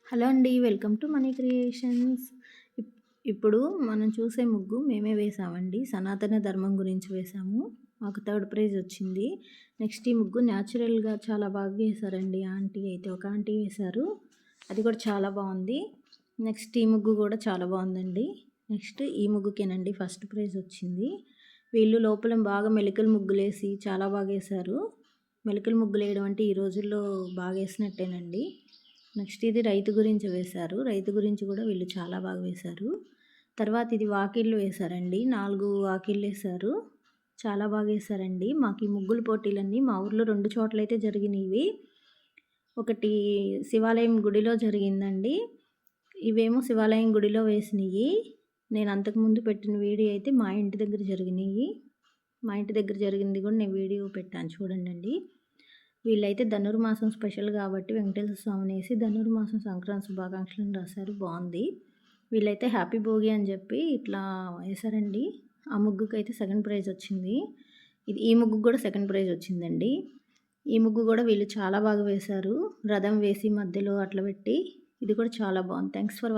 Hello అండి. Welcome to money creations. ఇప్ ఇప్పుడు మనం చూసే ముగ్గు మేమే వేసామండి. సనాతన ధర్మం గురించి వేసాము. మాకు థర్డ్ ప్రైజ్ వచ్చింది. నెక్స్ట్ ఈ ముగ్గు న్యాచురల్‌గా చాలా బాగా వేశారండి. ఆంటీ అయితే ఒక ఆంటీ వేశారు. అది కూడా చాలా బాగుంది. నెక్స్ట్ ఈ ముగ్గు కూడా చాలా బాగుందండి. నెక్స్ట్ ఈ ముగ్గుకేనండి ఫస్ట్ ప్రైజ్ వచ్చింది. వీళ్ళు లోపల బాగా మెలికలు ముగ్గులేసి చాలా బాగా వేశారు. మెలికలు ముగ్గులు వేయడం అంటే ఈ రోజుల్లో బాగా వేసినట్టేనండి. నెక్స్ట్ ఇది రైతు గురించి వేశారు. రైతు గురించి కూడా వీళ్ళు చాలా బాగా వేశారు. తర్వాత ఇది వాకిళ్ళు వేశారండి. 4 వాకిళ్ళు వేశారు. చాలా బాగా వేశారండి. మాకు ఈ ముగ్గుల పోటీలన్నీ మా ఊర్లో 2 చోట్లయితే జరిగినవి. ఒకటి శివాలయం గుడిలో జరిగిందండి. ఇవేమో శివాలయం గుడిలో వేసినవి. నేను అంతకుముందు పెట్టిన వీడియో అయితే మా ఇంటి దగ్గర జరిగినవి. మా ఇంటి దగ్గర జరిగింది కూడా నేను వీడియో పెట్టాను చూడండి. వీళ్ళైతే ధనుర్మాసం స్పెషల్ కాబట్టి వెంకటేశ్వర స్వామిని వేసి ధనుర్మాసం సంక్రాంతి శుభాకాంక్షలను రాశారు. బాగుంది. వీళ్ళైతే హ్యాపీ భోగి అని చెప్పి ఇట్లా వేశారండి. ఆ ముగ్గుకి అయితే సెకండ్ ప్రైజ్ వచ్చింది. ఈ ముగ్గుకు కూడా సెకండ్ ప్రైజ్ వచ్చిందండి. ఈ ముగ్గు కూడా వీళ్ళు చాలా బాగా వేశారు. రథం వేసి మధ్యలో అట్లా పెట్టి ఇది కూడా చాలా బాగుంది. Thanks for watching.